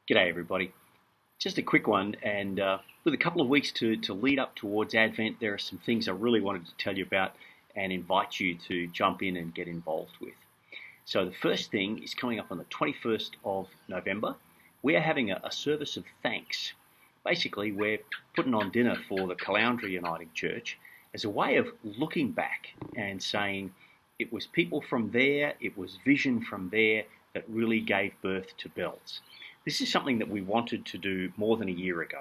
G'day everybody. Just a quick one, and with a couple of weeks to lead up towards Advent, there are some things I really wanted to tell you about and invite you to jump in and get involved with. So the first thing is coming up on the 21st of November. We are having a service of thanks. Basically, we're putting on dinner for the Caloundra Uniting Church as a way of looking back and saying it was people from there, it was vision from there that really gave birth to Bells. This is something that we wanted to do more than a year ago,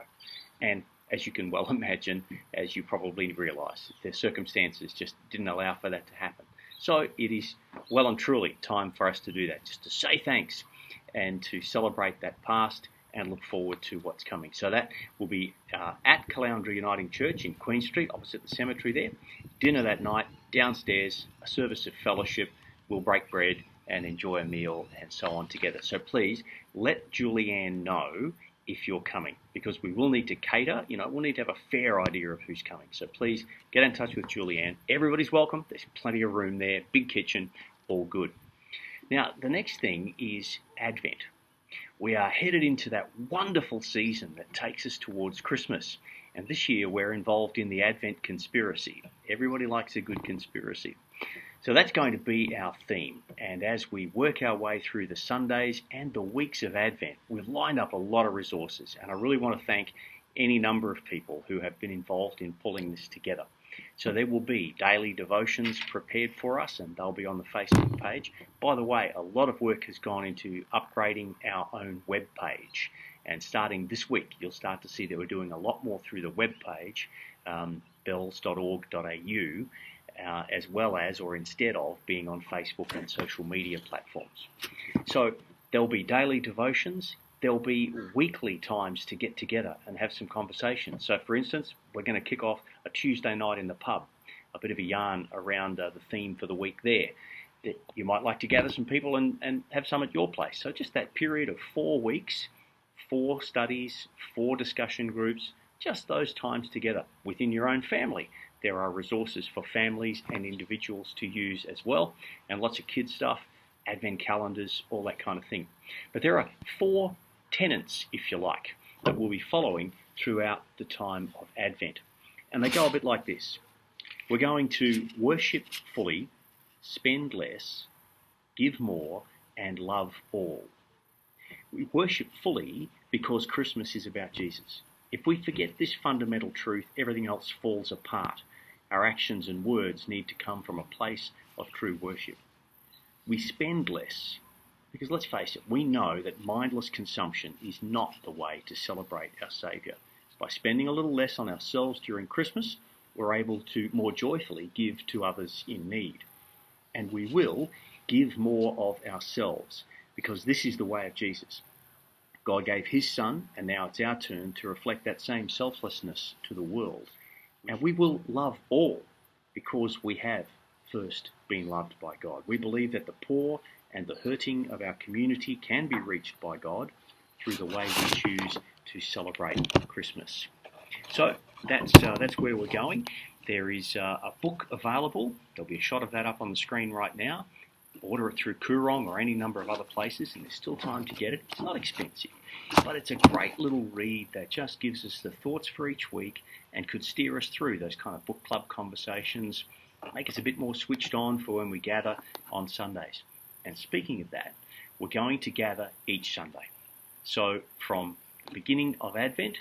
and as you can well imagine, as you probably realise, the circumstances just didn't allow for that to happen. So it is well and truly time for us to do that, just to say thanks and to celebrate that past and look forward to what's coming. So that will be at Caloundra Uniting Church in Queen Street, opposite the cemetery there. Dinner that night, downstairs, a service of fellowship, we'll break bread and enjoy a meal and so on together. So please let Julianne know if you're coming, because we will need to cater, we'll need to have a fair idea of who's coming. So please get in touch with Julianne. Everybody's welcome. There's plenty of room there, big kitchen, all good. Now, the next thing is Advent. We are headed into that wonderful season that takes us towards Christmas. And this year we're involved in the Advent conspiracy. Everybody likes a good conspiracy. So that's going to be our theme, and as we work our way through the Sundays and the weeks of Advent, we've lined up a lot of resources, and I really want to thank any number of people who have been involved in pulling this together. So there will be daily devotions prepared for us, and they'll be on the Facebook page. By the way, a lot of work has gone into upgrading our own web page, and starting this week, you'll start to see that we're doing a lot more through the web page, bells.org.au, as well as, or instead of, being on Facebook and social media platforms. So there'll be daily devotions, there'll be weekly times to get together and have some conversations. So for instance, we're going to kick off a Tuesday night in the pub, a bit of a yarn around the theme for the week there. You might like to gather some people and have some at your place. So just that period of 4 weeks, 4 studies, 4 discussion groups, just those times together within your own family. There are resources for families and individuals to use as well, and lots of kids stuff, advent calendars, all that kind of thing. But there are 4 tenets, if you like, that we'll be following throughout the time of Advent. And they go a bit like this. We're going to worship fully, spend less, give more, and love all. We worship fully because Christmas is about Jesus. If we forget this fundamental truth, everything else falls apart. Our actions and words need to come from a place of true worship. We spend less because, let's face it, we know that mindless consumption is not the way to celebrate our Saviour. By spending a little less on ourselves during Christmas, we're able to more joyfully give to others in need. And we will give more of ourselves because this is the way of Jesus. God gave his Son, and now it's our turn to reflect that same selflessness to the world. And we will love all because we have first been loved by God. We believe that the poor and the hurting of our community can be reached by God through the way we choose to celebrate Christmas. So that's where we're going. There is a book available. There'll be a shot of that up on the screen right now. Order it through Koorong or any number of other places, and there's still time to get it. It's not expensive, but it's a great little read that just gives us the thoughts for each week and could steer us through those kind of book club conversations, make us a bit more switched on for when we gather on Sundays. And speaking of that, we're going to gather each Sunday. So from the beginning of Advent,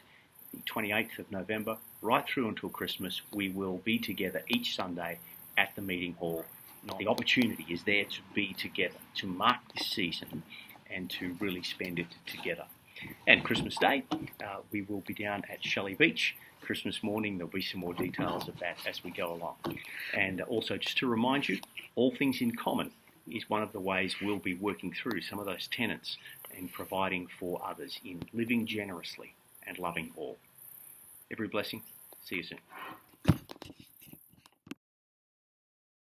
the 28th of November, right through until Christmas, we will be together each Sunday at the meeting hall. The opportunity is there to be together, to mark this season and to really spend it together. And Christmas Day, we will be down at Shelley Beach. Christmas morning, there'll be some more details of that as we go along. And also just to remind you, All Things in Common is one of the ways we'll be working through some of those tenets and providing for others in living generously and loving all. Every blessing. See you soon.